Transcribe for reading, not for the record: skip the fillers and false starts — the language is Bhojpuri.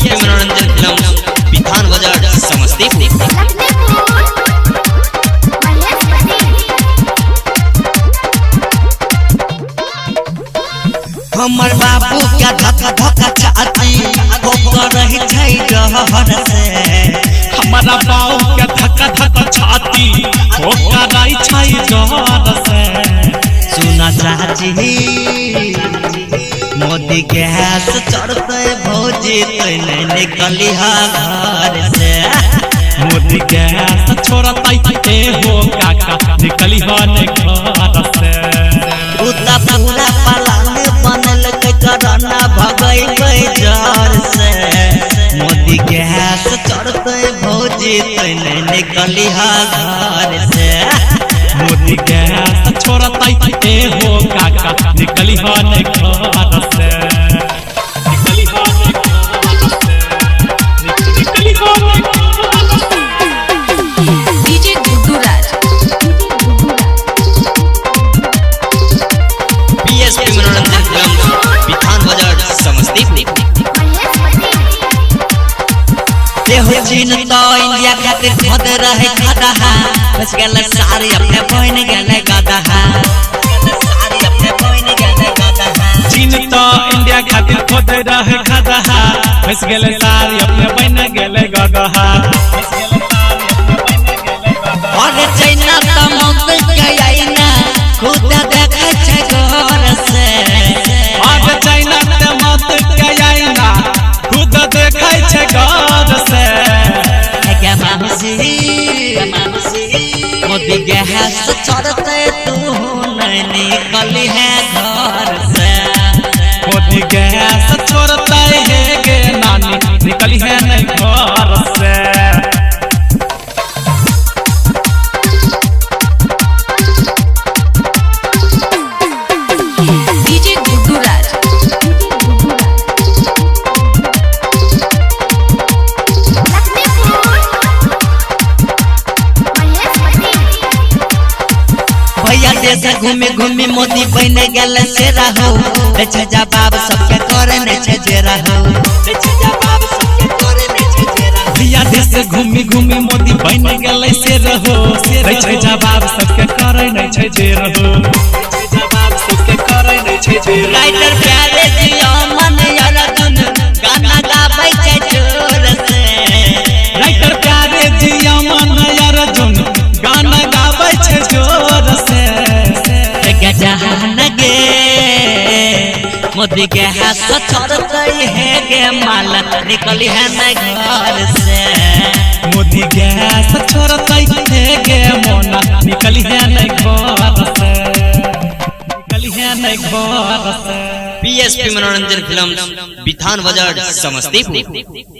पीएसपी मनोरंजन फिल्म बिथान बाजार समस्तीपुर। हमर बाबू क्या धक्का धक्का चाची होकर रही छै डहर से। हमारा बाबू क्या धक्का धक्का छाती होकर रही छै डहर से। सुना चाची मोदी गैस चढ़ते भौजी तैने निकली घर से। मोदी गैस छोड़तै ए हो काका निकली हन घर से। उता पूरा पलान बनल के करना भगै जर से। मोदी गैस चढ़ते भौजी तैने निकली घर से। मोदी गैस छोड़तै ए हो काका निकली हन घर से। निकली हन घर से। निकली हन घर से। डीजे गुड्डू राज। पीएसपी मनोरंजन फिल्म बिथान बाजार समस्तीपुर। देहो चीन तो इंडिया खातिर खुद रहे खदहा। बच गेल सारी अपने बहन गेले गदहा। चीन तो इंडिया खातिर खुद रहे खदहा। फंस गेले सारी अपने बन गेले गदहा। और चाइना तो मौत गयाइना खुद देखे छै घर से। और चाइना तो मौत गयाइना खुद देखे छै घर से। क्या मामसी मोदी गैस चढ़ते तू नहीं निकली है घर से। मोदी गैस छोड़ता है गे नानी निकली है नहीं घर से। डीजे गुड्डू राज। भैया देश घूमे घूमे मोदी बन गेल से रहो। छै जवाब सबके करे नहीं छै जे रहो। जवाब सबके करे नहीं छै जे रहो। भैया देश घूमी घूमी मोदी बन गेले से रहो। छै जवाब सबके करे नहीं छै जे रहो। जवाब सबके करे नहीं छै जे रहो। राइटर प्यारे जिया मन अर्जुन गाना गाबै छै जोर से। राइटर प्यारे जिया मन अर्जुन गाना गाबै छै जोर से। जहान गे मोदी के हाथ छोड़ते है गे माला निकली है न घर से। मोदी गैस छोड़ते है गे मोना निकली है न घर से। निकली है न घर से। पीएसपी मनोरंजन फिल्म बिथान बाजार समस्तीपुर।